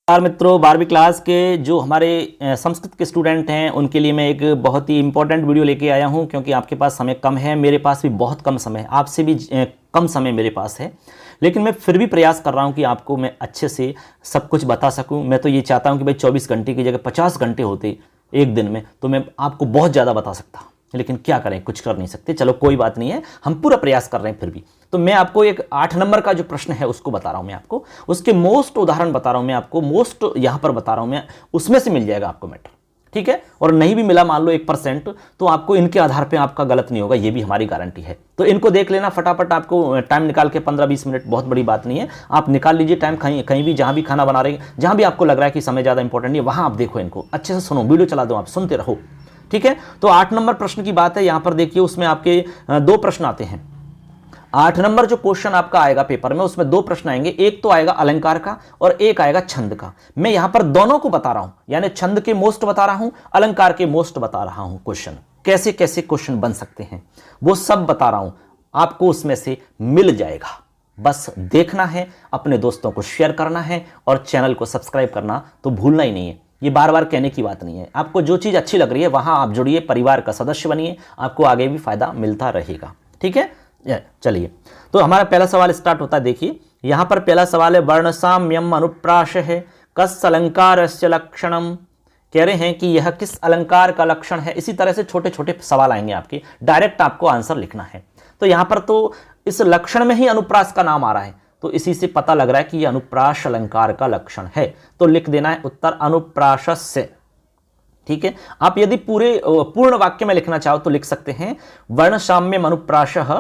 नमस्कार मित्रों, 12वीं क्लास के जो हमारे संस्कृत के स्टूडेंट हैं उनके लिए मैं एक बहुत ही इंपॉर्टेंट वीडियो लेके आया हूं, क्योंकि आपके पास समय कम है, मेरे पास भी बहुत कम समय है, आपसे भी कम समय मेरे पास है। लेकिन मैं फिर भी प्रयास कर रहा हूं कि आपको मैं अच्छे से सब कुछ बता सकूं। मैं तो ये चाहता हूं कि भाई 24 घंटे की जगह 50 घंटे होते एक दिन में तो मैं आपको बहुत ज़्यादा बता सकता, लेकिन क्या करें, कुछ कर नहीं सकते। चलो कोई बात नहीं है, हम पूरा प्रयास कर रहे हैं। फिर भी तो मैं आपको एक 8 नंबर का जो प्रश्न है उसको बता रहा हूं, मैं आपको उसके मोस्ट उदाहरण बता रहा हूं, मैं आपको मोस्ट यहां पर बता रहा हूं, मैं उसमें से मिल जाएगा आपको मैटर, ठीक है। और नहीं भी मिला मान लो 1% तो आपको इनके आधार पे आपका गलत नहीं होगा, ये भी हमारी गारंटी है। तो इनको देख लेना फटाफट, आपको टाइम निकाल के 15-20 मिनट, बहुत बड़ी बात नहीं है, आप निकाल लीजिए टाइम। कहीं भी जहां भी खाना बना रहे हैं, जहां भी आपको लग रहा है कि समय ज़्यादा इंपॉर्टेंट नहीं है, वहां आप देखो, इनको अच्छे से सुनो, वीडियो चला दो, आप सुनते रहो, ठीक है। तो 8 नंबर प्रश्न की बात है, यहां पर देखिए उसमें आपके 2 प्रश्न आते हैं। 8 नंबर जो क्वेश्चन आपका आएगा पेपर में, उसमें 2 प्रश्न आएंगे, एक तो आएगा अलंकार का और एक आएगा छंद का। मैं यहां पर दोनों को बता रहा हूं, यानी छंद के मोस्ट बता रहा हूं, अलंकार के मोस्ट बता रहा हूं। क्वेश्चन कैसे कैसे क्वेश्चन बन सकते हैं वो सब बता रहा हूं, आपको उसमें से मिल जाएगा। बस देखना है, अपने दोस्तों को शेयर करना है और चैनल को सब्सक्राइब करना तो भूलना ही नहीं है। ये बार बार कहने की बात नहीं है, आपको जो चीज़ अच्छी लग रही है वहां आप जुड़िए, परिवार का सदस्य बनिए, आपको आगे भी फायदा मिलता रहेगा, ठीक है। चलिए, तो हमारा पहला सवाल स्टार्ट होता है। देखिए यहां पर पहला सवाल है, वर्ण साम्यम अनुप्रास है कस अलंकारस्य लक्षणम। कह रहे हैं कि यह किस अलंकार का लक्षण है। इसी तरह से छोटे छोटे सवाल आएंगे आपके, डायरेक्ट आपको आंसर लिखना है। तो यहां पर तो इस लक्षण में ही अनुप्रास का नाम आ रहा है, तो इसी से पता लग रहा है कि यह अनुप्रास अलंकार का लक्षण है। तो लिख देना है उत्तर अनुप्रासस्य, ठीक है। आप यदि पूर्ण वाक्य में लिखना चाहो तो लिख सकते हैं, वर्ण साम्यम अनुप्रासः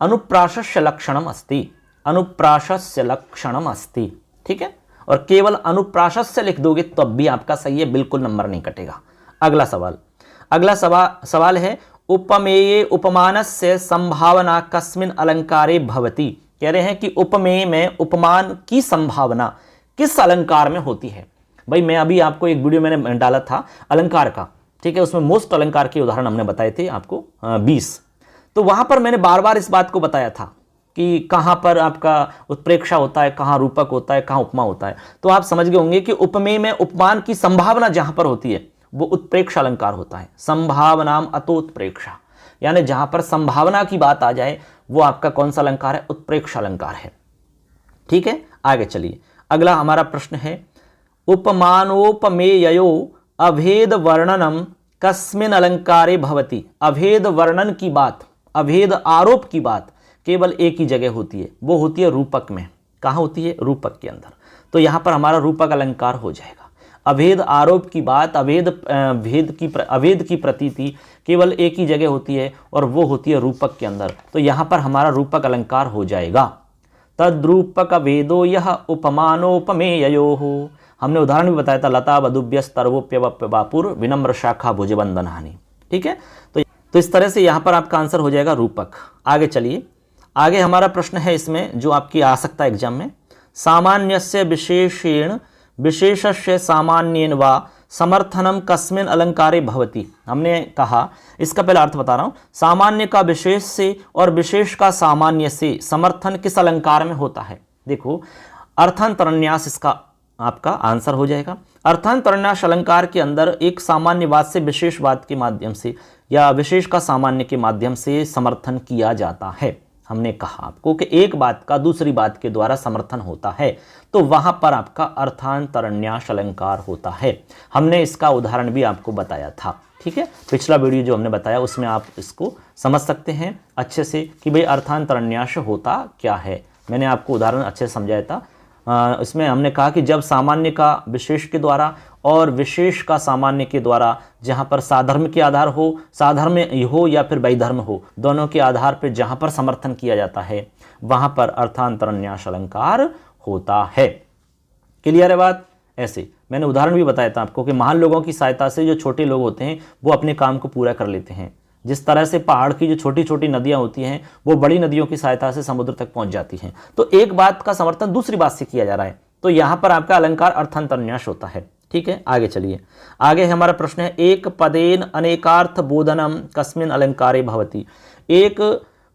अनुप्रासस्य लक्षणम अस्ति, अनुप्रासस्य लक्षणम अस्ति, ठीक है। और केवल अनुप्रासस्य लिख दोगे तो अब भी आपका सही है, बिल्कुल नंबर नहीं कटेगा। अगला सवाल है, उपमेये उपमानस्य संभावना कस्मिन् अलंकारे भवति। कह रहे हैं कि उपमेय में उपमान की संभावना किस अलंकार में होती है। भाई मैं अभी आपको एक वीडियो मैंने डाला था अलंकार का, ठीक है, उसमें मोस्ट अलंकार के उदाहरण हमने बताए थे आपको 20। तो वहां पर मैंने बार बार इस बात को बताया था कि कहां पर आपका उत्प्रेक्षा होता है, कहां रूपक होता है, कहां उपमा होता है। तो आप समझ गए होंगे कि उपमेय में उपमान की संभावना जहां पर होती है वो उत्प्रेक्षा अलंकार होता है। संभावनाम अतोत्प्रेक्षा, यानी जहां पर संभावना की बात आ जाए वो आपका कौन सा अलंकार है, उत्प्रेक्षा अलंकार है, ठीक है। आगे चलिए, अगला हमारा प्रश्न है, उपमानोपमेयो अभेद वर्णनम कस्मिन अलंकारे भवति। अभेद वर्णन की बात, अभेद आरोप की बात केवल एक ही जगह होती है, वो होती है रूपक में। कहाँ होती है, रूपक के अंदर। तो यहां पर हमारा रूपक अलंकार हो जाएगा। अभेद आरोप की बात, अभेद की प्रतीति केवल एक ही जगह होती है और वो होती है रूपक के अंदर। तो यहां पर हमारा रूपक अलंकार हो जाएगा, तद्रूपक वेदो यह उपमानोपमेयो। हमने उदाहरण भी बताया था, लता वधुभ्यस्तर्वोप्यवप्यवापुर विनम्र शाखा भुजबंधनानि, ठीक है। तो इस तरह से यहां पर आपका आंसर हो जाएगा रूपक। आगे चलिए, आगे हमारा प्रश्न है इसमें जो आपकी आ सकता है एग्जाम में, सामान्यस्य विशेषेण विशेषस्य सामान्येन वा समर्थनम कस्मिन् अलंकारे भवति। हमने कहा, इसका पहला अर्थ बता रहा हूं, सामान्य का विशेष से और विशेष का सामान्य से समर्थन किस अलंकार में होता है। देखो अर्थांतरन्यास इसका आपका आंसर हो जाएगा। अर्थांतरन्यास अलंकार के अंदर एक सामान्यवाद से विशेषवाद के माध्यम से या विशेष का सामान्य के माध्यम से समर्थन किया जाता है। हमने कहा आपको कि एक बात का दूसरी बात के द्वारा समर्थन होता है, तो वहां पर आपका अर्थांतरन्यास अलंकार होता है। हमने इसका उदाहरण भी आपको बताया था, ठीक है। पिछला वीडियो जो हमने बताया उसमें आप इसको समझ सकते हैं अच्छे से कि भाई अर्थांतरन्यास होता क्या है। मैंने आपको उदाहरण अच्छे से समझाया था। इसमें हमने कहा कि जब सामान्य का विशेष के द्वारा और विशेष का सामान्य के द्वारा, जहां पर साधर्म के आधार हो, साधर्म हो या फिर वैधर्म हो, दोनों के आधार पर जहां पर समर्थन किया जाता है वहां पर अर्थांतरन्यास अलंकार होता है। क्लियर है बात। ऐसे मैंने उदाहरण भी बताया था आपको कि महान लोगों की सहायता से जो छोटे लोग होते हैं वो अपने काम को पूरा कर लेते हैं। जिस तरह से पहाड़ की जो छोटी छोटी नदियां होती हैं वो बड़ी नदियों की सहायता से समुद्र तक पहुंच जाती हैं। तो एक बात का समर्थन दूसरी बात से किया जा रहा है, तो यहां पर आपका अलंकार अर्थांतरन्यास होता है, ठीक है। आगे चलिए, आगे हमारा प्रश्न है, एक पदेन अनेकार्थ बोधनम कस्मिन् अलंकारे भवति। एक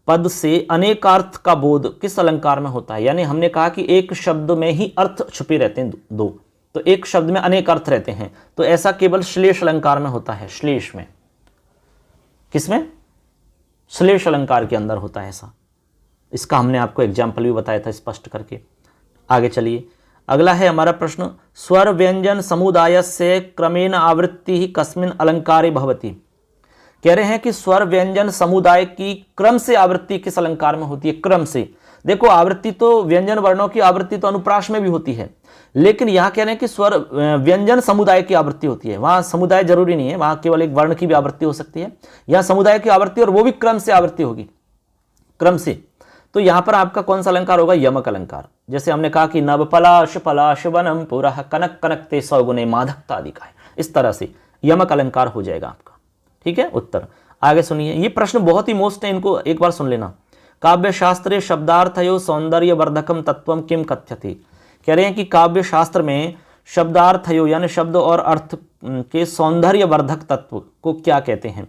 पद से अनेकार्थ का बोध किस अलंकार में होता है। यानी हमने कहा कि एक शब्द में ही अर्थ छुपे रहते हैं दो, तो एक शब्द में अनेक अर्थ रहते हैं, तो ऐसा केवल श्लेष अलंकार में होता है। श्लेष में, किसमें? श्लेष अलंकार के अंदर होता है ऐसा। इसका हमने आपको एग्जाम्पल भी बताया था स्पष्ट करके। आगे चलिए, अगला है हमारा प्रश्न, स्वर व्यंजन समुदाय से क्रमेण आवृत्ति ही कस्मिन अलंकारे भवति। कह रहे हैं कि स्वर व्यंजन समुदाय की क्रम से आवृत्ति किस अलंकार में होती है? क्रम से। देखो आवृत्ति तो व्यंजन वर्णों की आवृत्ति तो अनुप्रास में भी होती है, लेकिन यहां कह रहे हैं कि स्वर व्यंजन समुदाय की आवृत्ति होती है। वहां समुदाय जरूरी नहीं है, वहां केवल एक वर्ण की भी आवृत्ति हो सकती है। यहां समुदाय की आवृत्ति, और वो भी क्रम से आवृत्ति होगी, क्रम से। तो यहां पर आपका कौन सा अलंकार होगा? यमक अलंकार। जैसे हमने कहा कि नव पलाश पलाश वनम पुरः कनक कनकते सौगुने माधकता आदि का है, इस तरह से यमक अलंकार हो जाएगा आपका। ठीक है, उत्तर। आगे सुनिए, ये प्रश्न बहुत ही मोस्ट है, इनको एक बार सुन लेना। काव्य शास्त्रे शब्दार्थयो सौंदर्य वर्धकम तत्वम किम कथ्यते। कह रहे हैं कि काव्य शास्त्र में शब्दार्थयो यानी शब्द और अर्थ के सौंदर्य वर्धक तत्व को क्या कहते हैं?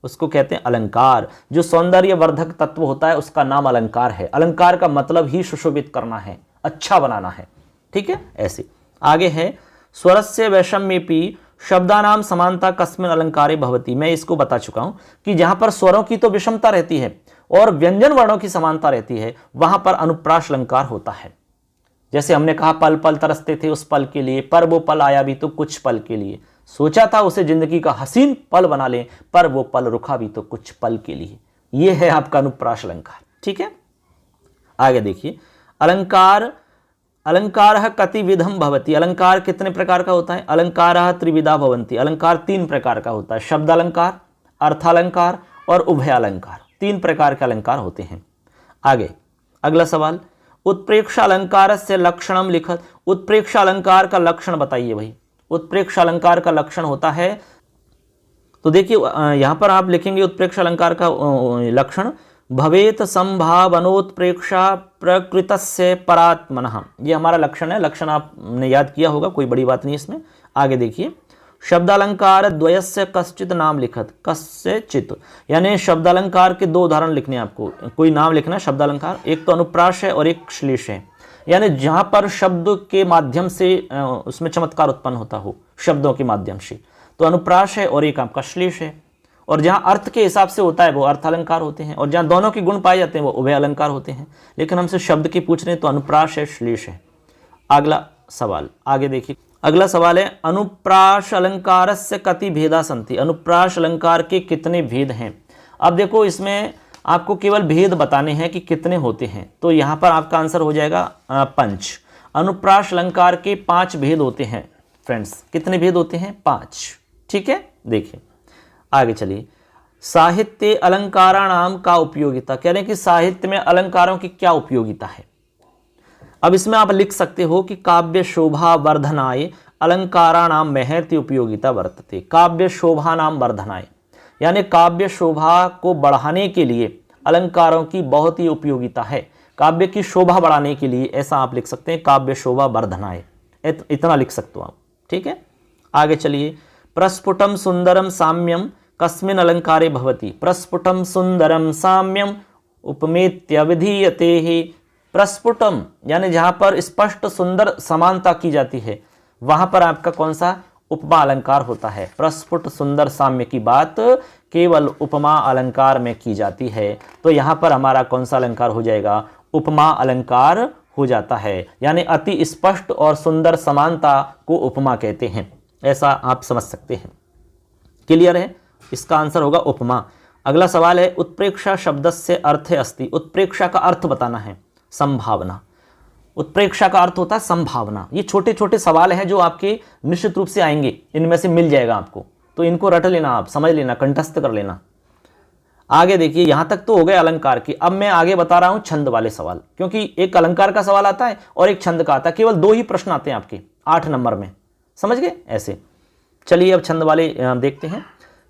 उसको कहते हैं अलंकार। जो सौंदर्य वर्धक तत्व होता है उसका नाम अलंकार है। अलंकार का मतलब ही सुशोभित करना है, अच्छा बनाना है। ठीक है, ऐसे। आगे है, स्वरस्य वैषम्येपि शब्दानाम समानता कस्मिन अलंकारे भवति। मैं इसको बता चुका हूं कि जहां पर स्वरों की तो विषमता रहती है और व्यंजन वर्णों की समानता रहती है, वहां पर अनुप्रास अलंकार होता है। जैसे हमने कहा पल पल तरसते थे उस पल के लिए, पर वो पल आया भी तो कुछ पल के लिए। सोचा था उसे जिंदगी का हसीन पल बना ले, पर वो पल रुका भी तो कुछ पल के लिए। ये है आपका अनुप्रास अलंकार। ठीक है, आगे देखिए, अलंकार अलंकार कति विधम भवति। अलंकार कितने प्रकार का होता है? अलंकार त्रिविधा भवंती। अलंकार तीन प्रकार का होता है, शब्द अलंकार, अर्थालंकार और उभयालंकार। तीन प्रकार के अलंकार होते हैं। आगे अगला सवाल, उत्प्रेक्षा अलंकार से लक्षणम लिखत। उत्प्रेक्षा अलंकार का लक्षण बताइए भाई। उत्प्रेक्षा अलंकार का लक्षण होता है, तो देखिए यहां पर आप लिखेंगे उत्प्रेक्षा अलंकार का लक्षण, भवेत संभावनोत्प्रेक्षा प्रकृतस्य परात्मनः। ये हमारा लक्षण है। लक्षण आपने याद किया होगा, कोई बड़ी बात नहीं इसमें। आगे देखिए, शब्दालंकार द्वयस्य कश्चित नाम लिखत। कस्यचित यानी शब्दालंकार के दो उदाहरण लिखने हैं आपको, कोई नाम लिखना है शब्दालंकार। एक तो अनुप्रास है और एक श्लेष है, यानी जहां पर शब्द के माध्यम से उसमें चमत्कार उत्पन्न होता हो, शब्दों के माध्यम से, तो अनुप्रास है, और एक आपका श्लेष है। और जहां अर्थ के हिसाब से होता है वो अर्थालंकार होते हैं, और जहां दोनों के गुण पाए जाते हैं वो उभय अलंकार होते हैं। लेकिन हमसे शब्द की पूछ रहे हैं तो अनुप्रास है, श्लेष है। अगला सवाल आगे देखिए, अगला सवाल है, अनुप्रास अलंकारस्य कति भेदा सन्ति। अनुप्रास अलंकार के कितने भेद हैं? अब देखो इसमें आपको केवल भेद बताने हैं कि कितने होते हैं, तो यहां पर आपका आंसर हो जाएगा 5। अनुप्रास अलंकार के 5 भेद होते हैं फ्रेंड्स। कितने भेद होते हैं? 5। ठीक है, देखिए आगे चलिए, साहित्य अलंकाराणाम का उपयोगिता। कह रहे हैं कि साहित्य में अलंकारों की क्या उपयोगिता है। अब इसमें आप लिख सकते हो कि काव्य शोभा वर्धनाय अलंकाराणाम महति उपयोगिता वर्तते। काव्य शोभा नाम वर्धनाय यानी काव्य शोभा को बढ़ाने के लिए अलंकारों की बहुत ही उपयोगिता है। काव्य की शोभा बढ़ाने के लिए ऐसा आप लिख सकते हैं, काव्य शोभा वर्धनाय, इतना लिख सकते हो आप। ठीक है, आगे चलिए, प्रस्फुटम सुंदरम साम्यम कस्मिन अलंकारे भवति। प्रस्फुटम सुंदरम साम्यम उपमेत्य विधीयते ही। प्रस्फुटम यानी जहां पर स्पष्ट सुंदर समानता की जाती है, वहां पर आपका कौन सा? उपमा अलंकार होता है। प्रस्फुट सुंदर साम्य की बात केवल उपमा अलंकार में की जाती है, तो यहां पर हमारा कौन सा अलंकार हो जाएगा? उपमा अलंकार हो जाता है। यानी अति स्पष्ट और सुंदर समानता को उपमा कहते हैं, ऐसा आप समझ सकते हैं। क्लियर है? इसका आंसर होगा उपमा। अगला सवाल है, उत्प्रेक्षा शब्दस्य अर्थे अस्ति। उत्प्रेक्षा का अर्थ बताना है। संभावना। उत्प्रेक्षा का अर्थ होता है संभावना। ये छोटे छोटे सवाल हैं जो आपके निश्चित रूप से आएंगे, इनमें से मिल जाएगा आपको, तो इनको रट लेना, आप समझ लेना, कंठस्थ कर लेना। आगे देखिए, यहां तक तो हो गए अलंकार की। अब मैं आगे बता रहा हूं छंद वाले सवाल, क्योंकि एक अलंकार का सवाल आता है और एक छंद का आता है। केवल 2 ही प्रश्न आते हैं आपके 8 नंबर में, समझ गए? ऐसे चलिए अब छंद वाले देखते हैं।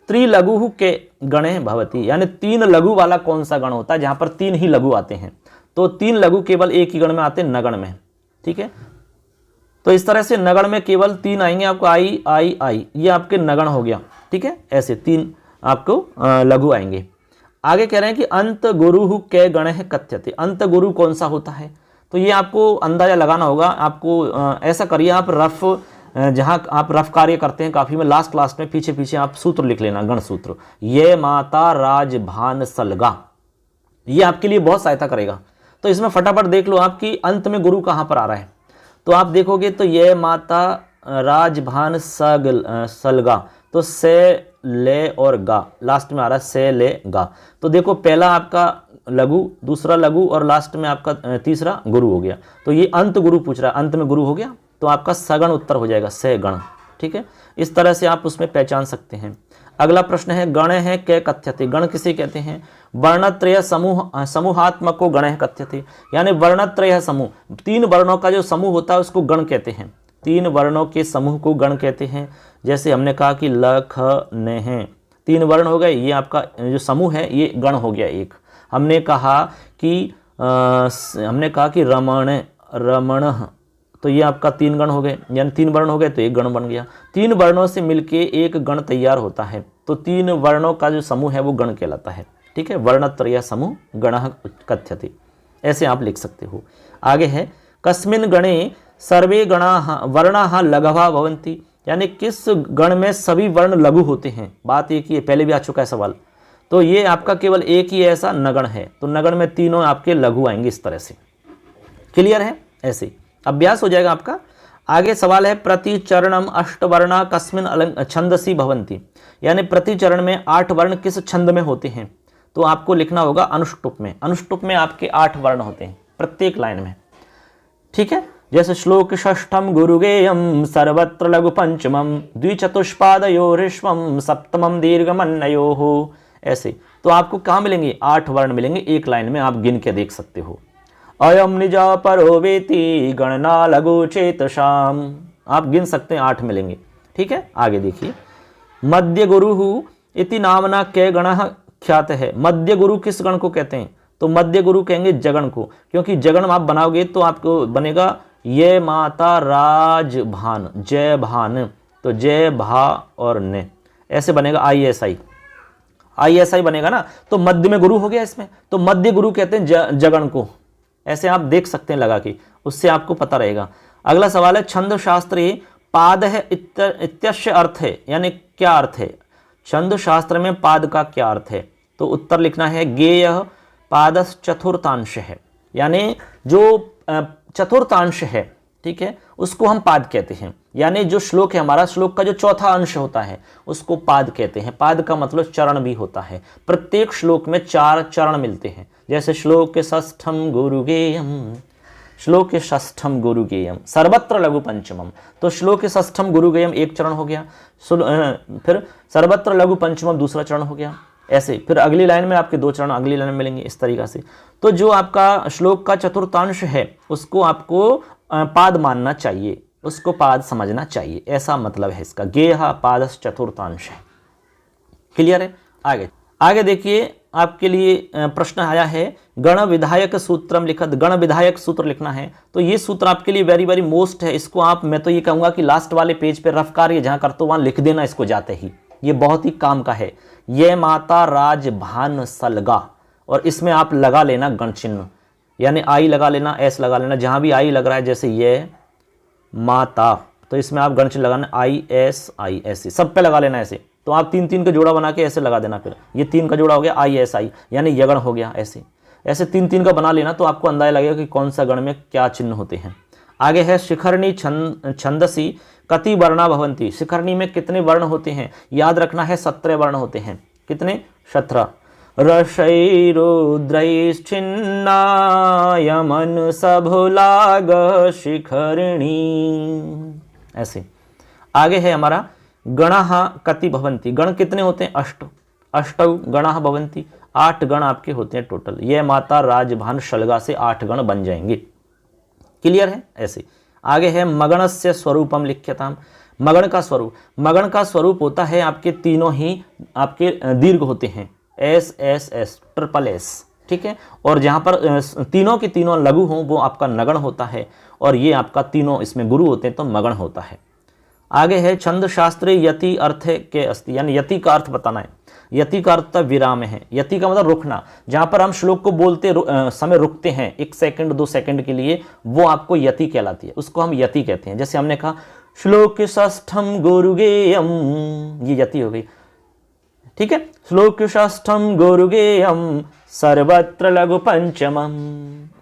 त्रिलघु के गणे भवति, यानी 3 लघु वाला कौन सा गण होता है जहां पर 3 ही लघु आते हैं? तो 3 लघु केवल एक ही गण में आते हैं, नगण में। ठीक है, तो इस तरह से नगण में केवल 3 आएंगे आपको, आई आई आई, ये आपके नगण हो गया। ठीक है, ऐसे 3 आपको लघु आएंगे। आगे कह रहे हैं कि अंत गुरु के गण कथ्यते। अंत गुरु कौन सा होता है? तो ये आपको अंदाजा लगाना होगा। आपको ऐसा करिए, आप रफ जहाँ आप रफ कार्य करते हैं काफ़ी में, लास्ट क्लास में पीछे पीछे आप सूत्र लिख लेना, गण सूत्र। ये माता राज भान सलगा, ये आपके लिए बहुत सहायता करेगा। तो इसमें फटाफट देख लो आपकी अंत में गुरु कहाँ पर आ रहा है, तो आप देखोगे तो ये माता राजभान सलगा, तो से ले और गा, लास्ट में आ रहा है से ले गा। तो देखो पहला आपका लघु, दूसरा लघु और लास्ट में आपका तीसरा गुरु हो गया। तो ये अंत गुरु पूछ रहा है, अंत में गुरु हो गया तो आपका सगण उत्तर हो जाएगा, से गण। ठीक है, इस तरह से आप उसमें पहचान सकते हैं। अगला प्रश्न है गण है कै कथ्यते, गण किसे कहते हैं? वर्णत्रय समूहात्मक को गण कथ्यते, यानी वर्णत्रय समूह, 3 वर्णों का जो समूह होता है उसको गण कहते हैं। 3 वर्णों के समूह को गण कहते हैं। जैसे हमने कहा कि ल ख न है, 3 वर्ण हो गए, ये आपका जो समूह है ये गण हो गया एक। हमने कहा कि रमण, तो ये आपका 3 गण हो गए, यानी 3 वर्ण हो गए तो एक गण बन गया। 3 वर्णों से मिलके एक गण तैयार होता है, तो 3 वर्णों का जो समूह है वो गण कहलाता है। ठीक है, वर्णत्रय समूह गणः कथ्यते, ऐसे आप लिख सकते हो। आगे है कस्मिन् गणे सर्वे गणाः वर्णाः लघवा भवन्ति, यानी किस गण में सभी वर्ण लघु होते हैं। बात एक ही है, पहले भी आ चुका है सवाल। तो ये आपका केवल एक ही ऐसा नगण है, तो नगण में तीनों आपके लघु आएंगे इस तरह से। क्लियर है? ऐसे अभ्यास हो जाएगा आपका। आगे सवाल है प्रति चरणम अष्टवर्णा कस्मिन् छंदसी भवन्ति, यानी प्रति चरण में 8 वर्ण किस छंद में होते हैं। तो आपको लिखना होगा अनुष्टुप में। अनुष्टुप में आपके 8 वर्ण होते हैं प्रत्येक लाइन में। ठीक है, जैसे श्लोक षष्ठम गुरुगेयम सर्वत्र लघु पंचमम द्विचतुष्पादयोरिष्वम सप्तमम दीर्घमन्नयोः, ऐसे। तो आपको कहाँ मिलेंगे? 8 वर्ण मिलेंगे एक लाइन में, आप गिन के देख सकते हो। अयम निजा परो वेति गणना लघु चेतशाम, आप गिन सकते हैं 8 मिलेंगे। ठीक है, आगे देखिए मध्य गुरु इति नामना कै गणः ख्यात है। मध्य गुरु किस गण को कहते हैं? तो मध्य गुरु कहेंगे जगण को, क्योंकि जगण आप बनाओगे तो आपको बनेगा ये माता राज भान, जय भान, तो जय भा और ने ऐसे बनेगा, ISI बनेगा ना। तो मध्य में गुरु हो गया इसमें, तो मध्य गुरु कहते हैं जगण को। ऐसे आप देख सकते हैं लगा के, उससे आपको पता रहेगा। अगला सवाल है छंद शास्त्रे पाद है इत्यस्य अर्थ है, यानी क्या अर्थ है? छंद शास्त्र में पाद का क्या अर्थ है? तो उत्तर लिखना है गेय पादस चतुर्थांश है, यानी जो चतुर्थांश है, ठीक है, उसको हम पाद कहते हैं। यानी जो श्लोक है हमारा, श्लोक का जो चौथा अंश होता है उसको पाद कहते हैं। पाद का मतलब चरण भी होता है। प्रत्येक श्लोक में 4 चरण मिलते हैं। जैसे श्लोक षष्ठम गुरुगेयम, श्लोक षष्ठम गुरुगेयम सर्वत्र लघु पंचमम, तो श्लोक षष्ठम गुरुगेयम एक चरण हो गया, फिर सर्वत्र लघु पंचमम दूसरा चरण हो गया। ऐसे फिर अगली लाइन में आपके 2 चरण अगली लाइन में मिलेंगे, इस तरीक़ा से। तो जो आपका श्लोक का चतुर्थांश है उसको आपको पाद मानना चाहिए, उसको पाद समझना चाहिए, ऐसा मतलब है इसका। गेह पादस चतुर्थांश है। क्लियर है? आगे देखिए आपके लिए प्रश्न आया है गण विधायक सूत्रम लिखत, गण विधायक सूत्र लिखना है। तो ये सूत्र आपके लिए वेरी वेरी मोस्ट है। इसको आप, मैं तो ये कहूँगा कि लास्ट वाले पेज पे रफ कार्य जहाँ करते हो वहाँ लिख देना इसको जाते ही, ये बहुत ही काम का है। ये माता राज भान सलगा, और इसमें आप लगा लेना गण चिन्ह, यानी आई लगा लेना, एस लगा लेना, जहाँ भी आई लग रहा है, जैसे ये माता, तो इसमें आप गण चिन्ह लगाना ISI, ऐसे सब पे लगा लेना ऐसे। तो आप 3-3 का जोड़ा बना के ऐसे लगा देना, फिर ये 3 का जोड़ा हो गया ISI, यानी यगण हो गया। ऐसे 3-3 का बना लेना, तो आपको अंदाजा लगेगा कि कौन सा गण में क्या चिन्ह होते हैं। आगे है शिखरणी छंदसी कति वर्णा भवंती, शिखरणी में कितने वर्ण होते हैं? याद रखना है 17 वर्ण होते हैं। कितने? 17। रशैरुद्रैश्चिन्ना यमन सभुलाग शिखरणी, ऐसे। आगे है हमारा गणः कति भवन्ति, गण कितने होते हैं? 8। अष्टौ गणः भवन्ति, 8 गण आपके होते हैं टोटल। यह माता राजभान शलगा से 8 गण बन जाएंगे। क्लियर है? ऐसे। आगे है मगणस्य स्वरूपम लिख्यताम, मगण का स्वरूप। मगण का स्वरूप होता है आपके तीनों ही आपके दीर्घ होते हैं, SSS, ट्रिपल S, ठीक है। और जहाँ पर तीनों के तीनों लघु हों वो आपका नगण होता है, और ये आपका तीनों इसमें गुरु होते हैं तो मगण होता है। आगे है छंद शास्त्रे यति अर्थ के अस्ति, यानी यति का अर्थ बताना है। यति का अर्थ विराम है। यति का मतलब रुकना, जहाँ पर हम श्लोक को बोलते समय रुकते हैं 1 सेकंड 2 सेकंड के लिए, वो आपको यति कहलाती है, उसको हम यति कहते हैं। जैसे हमने कहा श्लोक षष्ठम गुरुगेयम, ये यति हो गई, ठीक है। श्लोक षष्ठम गुरुगेयम सर्वत्र लघु पंचमम,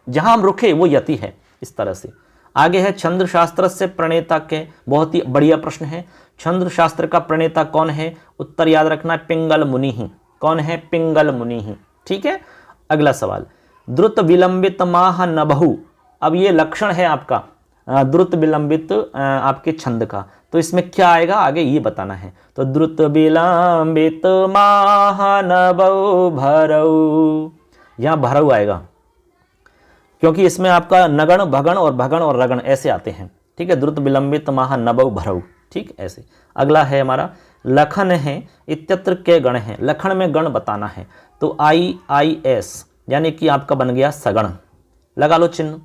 जहां हम रुके वो यति है। इस तरह से आगे है छंद शास्त्र से प्रणेता के, बहुत ही बढ़िया प्रश्न है। छंद शास्त्र का प्रणेता कौन है? उत्तर याद रखना, पिंगल मुनि ही। कौन है? पिंगल मुनि ही, ठीक है। अगला सवाल, द्रुत विलंबित माह नभहु, अब ये लक्षण है आपका द्रुत विलंबित आपके छंद का, तो इसमें क्या आएगा आगे ये बताना है। तो द्रुत विलंबित माह नभहु भरऊ, यहां भरऊ आएगा क्योंकि इसमें आपका नगण भगण और भगण और रगण ऐसे आते हैं, ठीक है। द्रुत विलंबित माह नभहु भरऊ, ठीक ऐसे। अगला है हमारा लखन है इत्यत्र के गण है, लखन में गण बताना है, तो IIS यानी कि आपका बन गया सगण, लगा लो चिन्ह।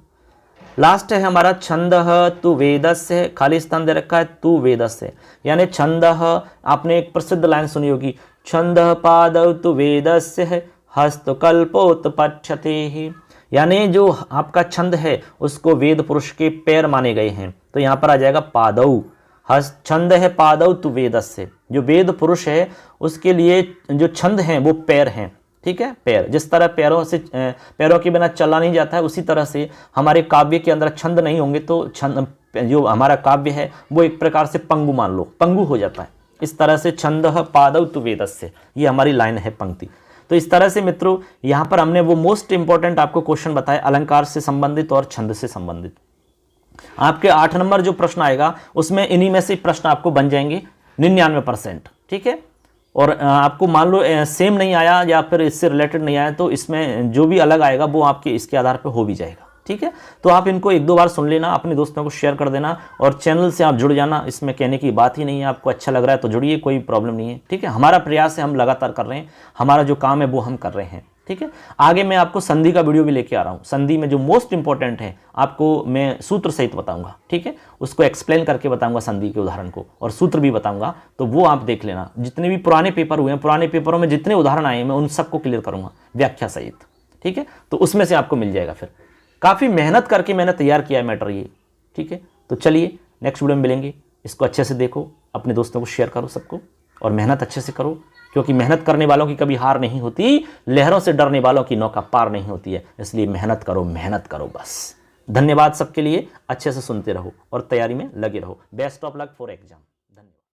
लास्ट है हमारा छंद तु वेदस्य, खाली स्थान दे रखा है तु वेदस्य, यानी छंद, आपने एक प्रसिद्ध लाइन सुनी होगी, छंद पादौ तु वेदस्य हस्तकल्पोत्पठ्यते ही, यानी जो आपका छंद है उसको वेद पुरुष के पैर माने गए हैं, तो यहां पर आ जाएगा पादौ, छंद है पादौ तु वेदस्य, जो वेद पुरुष है उसके लिए जो छंद हैं वो पैर हैं, ठीक है। पैर, जिस तरह पैरों के बिना चला नहीं जाता है, उसी तरह से हमारे काव्य के अंदर छंद नहीं होंगे तो छंद, जो हमारा काव्य है वो एक प्रकार से पंगु मान लो, पंगु हो जाता है। इस तरह से छंद पादौ तु वेदस्य, ये हमारी लाइन है, पंक्ति। तो इस तरह से मित्रों यहाँ पर हमने वो मोस्ट इंपॉर्टेंट आपको क्वेश्चन बताए, अलंकार से संबंधित और छंद से संबंधित। आपके 8 नंबर जो प्रश्न आएगा उसमें इन्हीं में से प्रश्न आपको बन जाएंगे 99%, ठीक है। और आपको मान लो सेम नहीं आया या फिर इससे रिलेटेड नहीं आया तो इसमें जो भी अलग आएगा वो आपके इसके आधार पर हो भी जाएगा, ठीक है। तो आप इनको 1-2 बार सुन लेना, अपने दोस्तों को शेयर कर देना और चैनल से आप जुड़ जाना, इसमें कहने की बात ही नहीं है। आपको अच्छा लग रहा है तो जुड़िए, कोई प्रॉब्लम नहीं है, ठीक है। हमारा प्रयास है, हम लगातार कर रहे हैं, हमारा जो काम है वो हम कर रहे हैं, ठीक है। आगे मैं आपको संधि का वीडियो भी लेके आ रहा हूँ, संधि में जो मोस्ट इंपॉर्टेंट है आपको मैं सूत्र सहित बताऊंगा, ठीक है। उसको एक्सप्लेन करके बताऊंगा संधि के उदाहरण को, और सूत्र भी बताऊंगा, तो वो आप देख लेना। जितने भी पुराने पेपर हुए हैं, पुराने पेपरों में जितने उदाहरण आए हैं मैं उन सबको क्लियर करूंगा व्याख्या सहित, ठीक है। तो उसमें से आपको मिल जाएगा। फिर काफ़ी मेहनत करके मैंने तैयार किया है मैटर ये, ठीक है। तो चलिए नेक्स्ट वीडियो में मिलेंगे, इसको अच्छे से देखो, अपने दोस्तों को शेयर करो सबको, और मेहनत अच्छे से करो, क्योंकि मेहनत करने वालों की कभी हार नहीं होती, लहरों से डरने वालों की नौका पार नहीं होती है। इसलिए मेहनत करो बस। धन्यवाद सबके लिए, अच्छे से सुनते रहो और तैयारी में लगे रहो। Best of luck for exam.